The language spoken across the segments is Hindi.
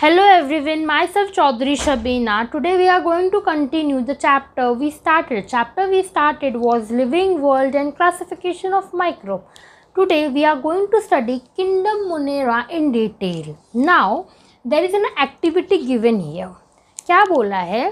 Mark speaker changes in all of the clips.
Speaker 1: Hello everyone, myself Chaudhary Shabina. Today we are going to continue the chapter we started. Chapter we started was Living World and Classification of Microbe. Today we are going to study Kingdom Monera in detail. Now there is an activity given here. क्या बोला है?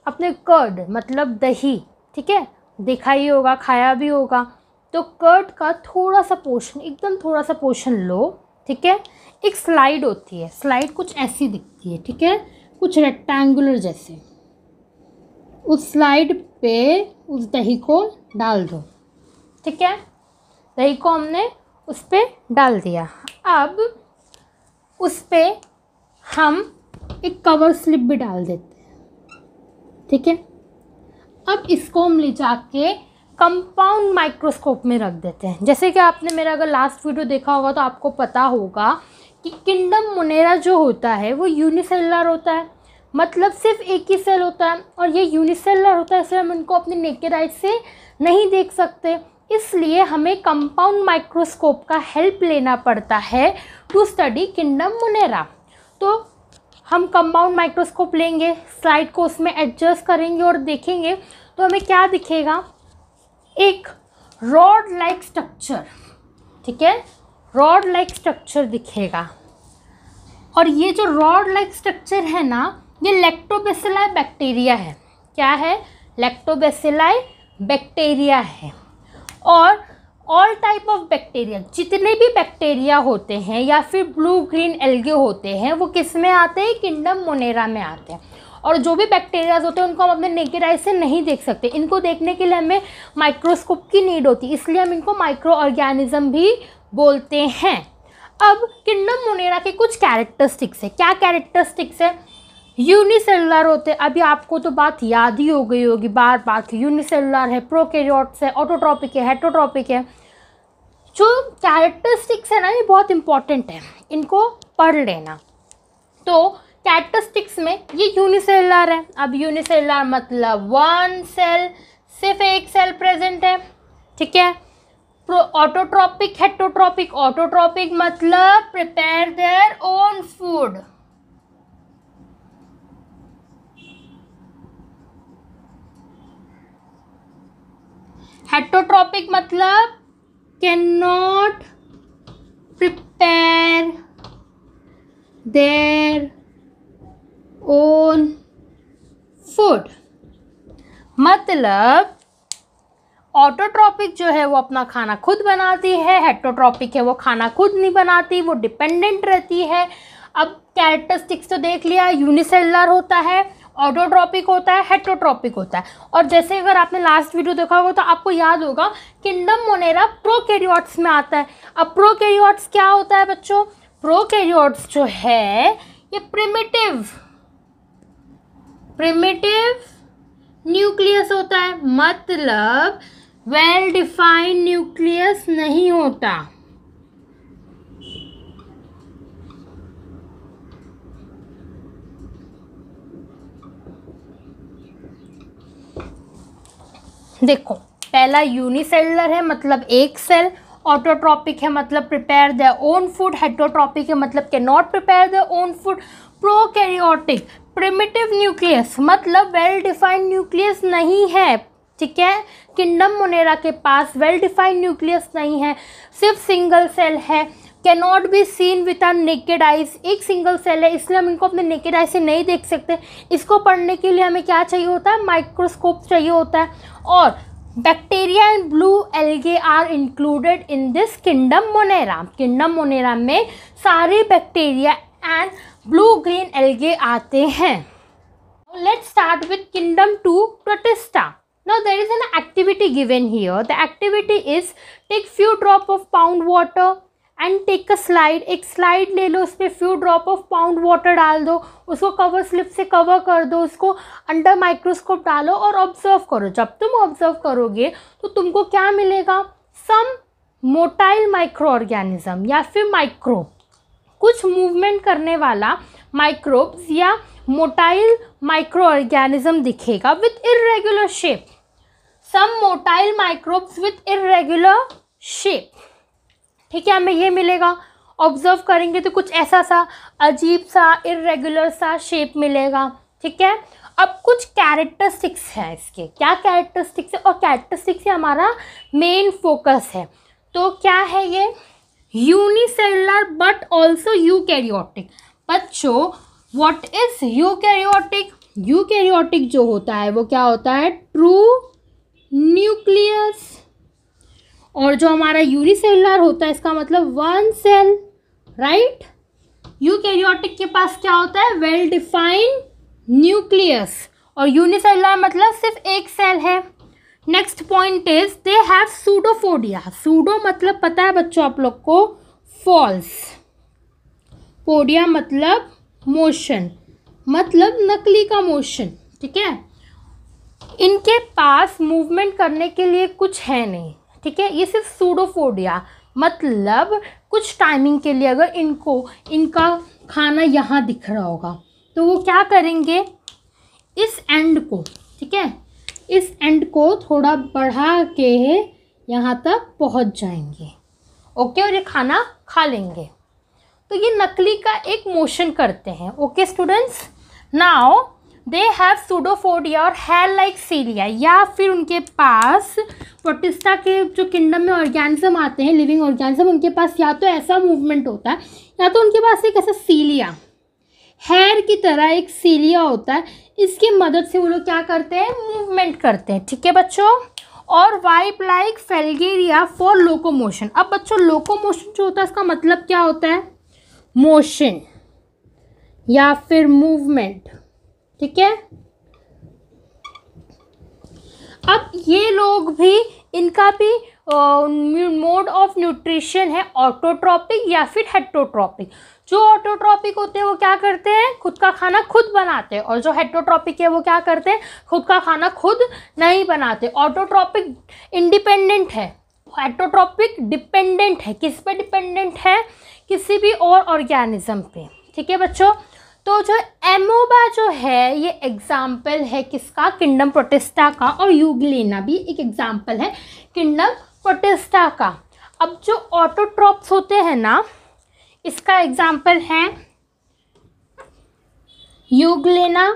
Speaker 1: अपने कर्ड मतलब दही, ठीक है, देखा ही होगा, खाया भी होगा. तो कर्ड का थोड़ा सा पोर्शन, एकदम थोड़ा सा पोर्शन लो, ठीक है. एक स्लाइड होती है, स्लाइड कुछ ऐसी दिखती है, ठीक है, कुछ रेक्टेंगुलर जैसे. उस स्लाइड पे उस दही को डाल दो, ठीक है. दही को हमने उस पे डाल दिया. अब उस पे हम एक कवर स्लिप भी डाल देते हैं, ठीक है. अब इसको हम ले जाके कंपाउंड माइक्रोस्कोप में रख देते हैं. जैसे कि आपने मेरा अगर लास्ट वीडियो देखा होगा तो आपको पता होगा कि किंगडम मोनेरा जो होता है वो यूनिसेलुलर होता है, मतलब सिर्फ एक ही सेल होता है. और ये यूनिसेलुलर होता है, इसलिए हम इनको अपनी नेकेड आई से नहीं देख सकते. इसलिए हमें कंपाउंड माइक्रोस्कोप का हेल्प लेना पड़ता है टू स्टडी किंगडम मोनेरा. तो हम कंपाउंड माइक्रोस्कोप लेंगे, स्लाइड को उसमें एडजस्ट करेंगे और देखेंगे तो हमें क्या दिखेगा. एक रॉड लाइक स्ट्रक्चर, ठीक है, रॉड लाइक स्ट्रक्चर दिखेगा. और ये जो रॉड लाइक स्ट्रक्चर है ना, ये लैक्टोबैसिलाई बैक्टीरिया है. क्या है? लैक्टोबैसिलाई बैक्टीरिया है. और ऑल टाइप ऑफ बैक्टीरिया, जितने भी बैक्टीरिया होते हैं या फिर ब्लू ग्रीन एल्गे होते हैं, वो किस में आते हैं? किंगडम मोनेरा में आते हैं. और जो भी बैक्टीरियाज होते हैं उनको हम अपने नेकेड आई से नहीं देख सकते. इनको देखने के लिए हमें माइक्रोस्कोप की नीड होती है, इसलिए हम इनको माइक्रो ऑर्गेनिज्म भी बोलते हैं. अब किंगडम मोनेरा के कुछ कैरेक्टरिस्टिक्स है. क्या कैरेक्टरिस्टिक्स है? यूनिसेलुलर होते हैं. अभी आपको तो बात याद ही हो गई होगी बार बार कि यूनिसेलुलर है, प्रोकैरियोट्स है, ऑटोट्रॉपिक है, हेटरोट्रॉपिक है. जो कैरेक्टरिस्टिक्स है ना, ये बहुत इंपॉर्टेंट है, इनको पढ़ लेना. तो कैरेक्टरिस्टिक्स में ये यूनिसेलुलर है. अब यूनिसेलुलर मतलब वन सेल, सिर्फ एक सेल प्रेजेंट है, ठीक है. Autotrophic, heterotrophic. ऑटोट्रॉपिक मतलब prepare their own food. Heterotrophic मतलब can not prepare their own food. मतलब ऑटोट्रॉपिक जो है वो अपना खाना खुद बनाती है, हेटरोट्रॉपिक है वो खाना खुद नहीं बनाती, वो डिपेंडेंट रहती है. अब कैरेक्टरिस्टिक्स तो देख लिया, यूनिसेलुलर होता है, ऑटोट्रॉपिक होता है, हेटरोट्रॉपिक होता है. और जैसे अगर आपने लास्ट वीडियो देखा होगा तो आपको याद होगा किंगडम मोनेरा प्रोकैरियोट्स में आता है. अब प्रोकैरियोट्स क्या होता है बच्चों? प्रोकैरियोट्स जो है ये प्रिमिटिव न्यूक्लियस होता है, मतलब वेल डिफाइंड न्यूक्लियस नहीं होता. देखो, पहला यूनिसेलुलर है मतलब एक सेल, ऑटोट्रॉपिक है मतलब prepare their own food, heterotrophic है मतलब can not prepare their own food. Prokaryotic primitive nucleus मतलब वेल डिफाइंड न्यूक्लियस नहीं है, ठीक है. किंगडम मोनेरा के पास वेल डिफाइंड न्यूक्लियस नहीं है, सिर्फ सिंगल सेल है. Can not be seen with our naked eyes. एक सिंगल सेल है, इसलिए हम इनको अपने नेकेड आई से नहीं देख सकते. इसको पढ़ने के लिए हमें क्या चाहिए होता है? माइक्रोस्कोप चाहिए होता है. और bacteria and blue algae are included in this kingdom Monera. Kingdom Monera में सारे bacteria and blue green algae आते हैं. Let's start with kingdom 2 Protista. Now there is an activity given here. The activity is take few drop of pound water and take a slide. एक slide ले लो, उस पर few drop of pound water डाल दो, उसको cover slip से cover कर दो, उसको under microscope डालो और observe करो. जब तुम observe करोगे तो तुमको क्या मिलेगा? Some motile microorganism या फिर microbe, कुछ movement करने वाला microbes या मोटाइल माइक्रो ऑर्गेनिज्म दिखेगा with irregular shape. Some motile microbes with irregular shape, ठीक है, हमें ये मिलेगा. ऑब्जर्व करेंगे तो कुछ ऐसा सा अजीब सा इर्रेगुलर सा शेप मिलेगा, ठीक है। अब कुछ कैरेक्टरिस्टिक्स हैं इसके, क्या कैरेक्टरिस्टिक्स है, और कैरेक्टरिस्टिक्स ही हमारा मेन फोकस है। तो क्या है ये, यूनिसेलुलर बट ऑल्सो यूकैरियोटिक। बच्चों व्हाट इज यूकैरियोटिक? यूकैरियोटिक जो होता है वो क्या होता है, ट्रू न्यूक्लियस, और जो हमारा यूनिसेलुलर होता है इसका मतलब वन सेल, राइट। यूकैरियोटिक के पास क्या होता है, वेल डिफाइंड न्यूक्लियस, और यूनिसेलुलर मतलब सिर्फ एक सेल है। Next point is they have pseudopodia. Pseudo मतलब पता है बच्चों आप लोग को, फॉल्स, पोडिया मतलब मोशन, मतलब नकली का मोशन, ठीक है। इनके पास मूवमेंट करने के लिए कुछ है नहीं, ठीक है। ये सिर्फ सूडोपोडिया मतलब कुछ टाइमिंग के लिए अगर इनका खाना यहाँ दिख रहा होगा तो वो क्या करेंगे, इस एंड को, ठीक है, इस एंड को थोड़ा बढ़ा के यहाँ तक पहुँच जाएंगे, ओके, और ये खाना खा लेंगे। तो ये नकली का एक मोशन करते हैं, okay students. Now they have pseudopodia और हेयर लाइक सीलिया, या फिर उनके पास प्रोटिस्टा के जो किंगडम में ऑर्गेनिज्म आते हैं, लिविंग ऑर्गेनिज्म, उनके पास या तो ऐसा मूवमेंट होता है या तो उनके पास एक ऐसा सीलिया, हेयर की तरह एक सीलिया होता है, इसकी मदद से वो लोग क्या करते हैं, मूवमेंट करते हैं, ठीक है बच्चों। और वाइप लाइक फेल्गेरिया फॉर लोकोमोशन। अब बच्चों लोकोमोशन जो होता है इसका मतलब क्या होता है, मोशन या फिर मूवमेंट, ठीक है। अब ये लोग भी, इनका भी मोड ऑफ न्यूट्रिशन है ऑटोट्रॉपिक या फिर हेटरोट्रॉपिक। जो ऑटोट्रॉपिक होते हैं वो क्या करते हैं, खुद का खाना खुद बनाते हैं, और जो हेटरोट्रॉपिक है वो क्या करते हैं, खुद का खाना खुद नहीं बनाते। ऑटोट्रॉपिक इंडिपेंडेंट है, हेटरोट्रॉपिक डिपेंडेंट है। किस पे डिपेंडेंट है, किसी भी और ऑर्गेनिज्म पे, ठीक है बच्चों। तो जो एमोबा जो है ये एग्जाम्पल है किसका, किंगडम प्रोटिस्टा का, और यूग्लेना भी एक एग्जाम्पल है किंगडम प्रोटिस्टा का। अब जो ऑटोट्रॉप्स होते हैं ना, इसका एग्जाम्पल है यूग्लेना,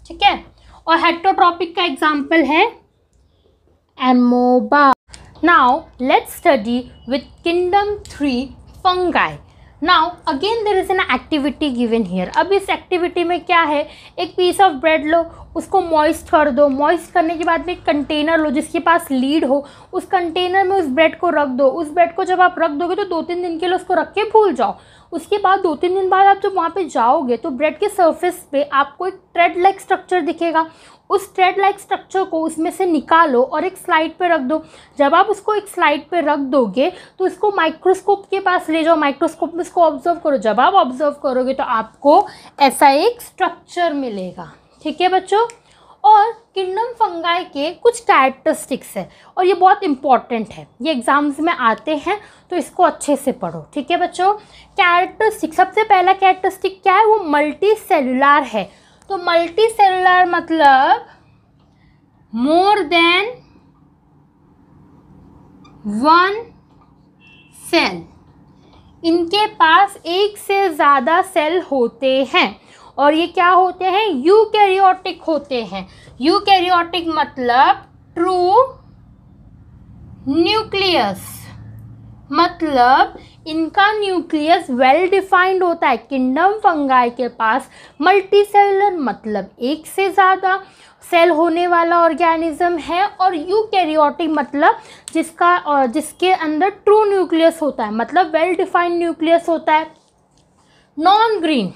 Speaker 1: ठीक है, और हेटरोट्रॉपिक का एग्जाम्पल है amoeba. Now let's study with kingdom 3 fungi. Now again there is an activity given here. अब इस एक्टिविटी में क्या है, एक पीस ऑफ ब्रेड लो, उसको मॉइस्ट कर दो, मॉइस्ट करने के बाद में एक कंटेनर लो जिसके पास लीड हो, उस कंटेनर में उस ब्रेड को रख दो। उस ब्रेड को जब आप रख दोगे तो 2-3 दिन के लिए उसको रख के भूल जाओ। उसके बाद 2-3 दिन बाद आप जब वहाँ पे जाओगे तो ब्रेड के सरफेस पे आपको एक थ्रेड लाइक स्ट्रक्चर दिखेगा। उस थ्रेड लाइक स्ट्रक्चर को उसमें से निकालो और एक स्लाइड पे रख दो। जब आप उसको एक स्लाइड पे रख दोगे तो इसको माइक्रोस्कोप के पास ले जाओ, माइक्रोस्कोप में इसको ऑब्जर्व करो। जब आप ऑब्जर्व करोगे तो आपको ऐसा एक स्ट्रक्चर मिलेगा, ठीक है बच्चों। और किंगडम फंगाई के कुछ कैरेक्टरिस्टिक्स है और ये बहुत इंपॉर्टेंट है, ये एग्जाम्स में आते हैं तो इसको अच्छे से पढ़ो, ठीक है बच्चों। कैरेक्टरिस्टिक, सबसे पहला कैरेक्टरिस्टिक क्या है, वो मल्टी सेलुलर है। तो मल्टी सेलुलर मतलब मोर देन 1 सेल, इनके पास एक से ज़्यादा सेल होते हैं और ये क्या होते हैं, यूकैरियोटिक होते हैं। यूकैरियोटिक मतलब ट्रू न्यूक्लियस, मतलब इनका न्यूक्लियस वेल डिफाइंड होता है। किंगडम फंगाई के पास मल्टी सेलुलर मतलब एक से ज़्यादा सेल होने वाला ऑर्गेनिज्म है, और यूकैरियोटिक मतलब जिसके अंदर ट्रू न्यूक्लियस होता है, मतलब वेल डिफाइंड न्यूक्लियस होता है। नॉन ग्रीन,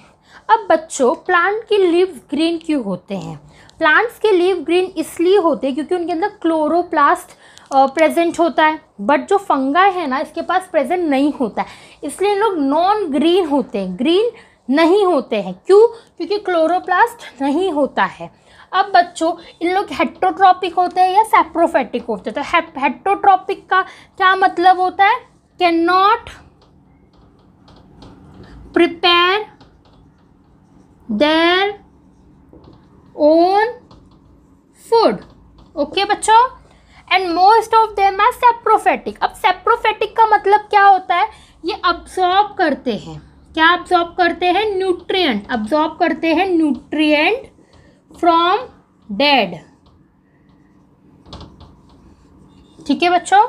Speaker 1: अब बच्चों प्लांट की लीव्स ग्रीन क्यों होते हैं? प्लांट्स के लीव ग्रीन इसलिए होते हैं क्योंकि उनके अंदर क्लोरोप्लास्ट प्रेजेंट होता है, बट जो फंगाई है ना इसके पास प्रेजेंट नहीं होता है, इसलिए लोग नॉन ग्रीन होते हैं, ग्रीन नहीं होते हैं। क्यों? क्योंकि क्लोरोप्लास्ट नहीं होता है। अब बच्चों इन लोग हेटरोट्रॉपिक होते हैं या सैप्रोफाइटिक होते हैं। तो हेटरोट्रॉपिक का क्या मतलब होता है, can not prepare their own food, okay बच्चों। And most of them are saprophytic. अब सैप्रोफाइटिक का मतलब क्या होता है, ये करते हैं? क्या अब्जॉर्ब करते हैं? न्यूट्रिएंट, अब्जॉर्ब करते हैं न्यूट्रिएंट फ्रॉम डेड। ठीक है बच्चों,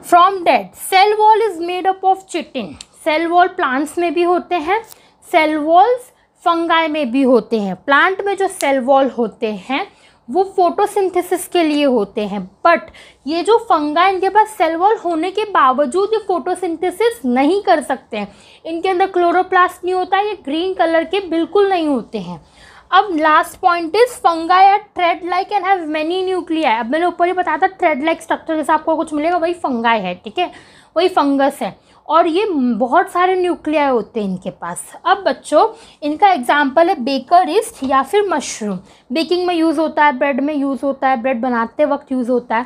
Speaker 1: from dead. Cell wall is made up of chitin. Cell wall plants में भी होते हैं, सेल वॉल्स फंगाई में भी होते हैं। प्लांट में जो सेल वॉल होते हैं वो फोटोसिंथेसिस के लिए होते हैं, बट ये जो फंगाई, इनके पास सेल वॉल होने के बावजूद ये फोटोसिंथेसिस नहीं कर सकते हैं। इनके अंदर क्लोरोप्लास्ट नहीं होता, ये ग्रीन कलर के बिल्कुल नहीं होते हैं। अब last point is fungi are thread like and have many nuclei. अब मैंने ऊपर ही बताया था थ्रेड लाइक स्ट्रक्चर जैसा आपको कुछ मिलेगा, वही फंगाई है। ठीक है, वही फंगस है और ये बहुत सारे न्यूक्लियाई होते हैं इनके पास। अब बच्चों इनका एग्जाम्पल है बेकर ईस्ट या फिर मशरूम। बेकिंग में यूज़ होता है, ब्रेड में यूज़ होता है, ब्रेड बनाते वक्त यूज़ होता है।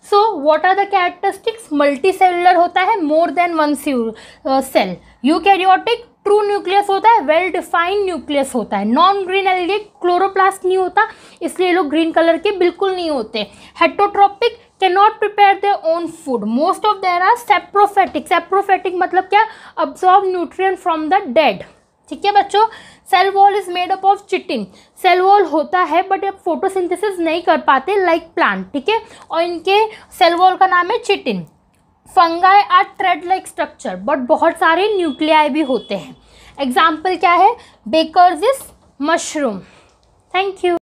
Speaker 1: So what are the characteristics? Multi cellular होता है, more than one cell. Eukaryotic, true nucleus होता है, वेल डिफाइंड न्यूक्लियस होता है। नॉन ग्रीन एल्गे, क्लोरोप्लास्ट नहीं होता, इसलिए ये लोग ग्रीन कलर के बिल्कुल नहीं होते। Heterotrophic, cannot prepare their own food. Most of them are saprophytic. Saprophytic मतलब क्या? Absorb nutrient from the dead. ठीक है बच्चों, cell wall is made up of chitin. Cell wall होता है बट अब फोटोसिंथेसिस नहीं कर पाते लाइक प्लांट। ठीक है, और इनके सेल वॉल का नाम है chitin. Fungi are thread like structure, but बहुत सारे न्यूक्लियाई भी होते हैं। एग्जाम्पल क्या है? Bakers is mushroom. Thank you.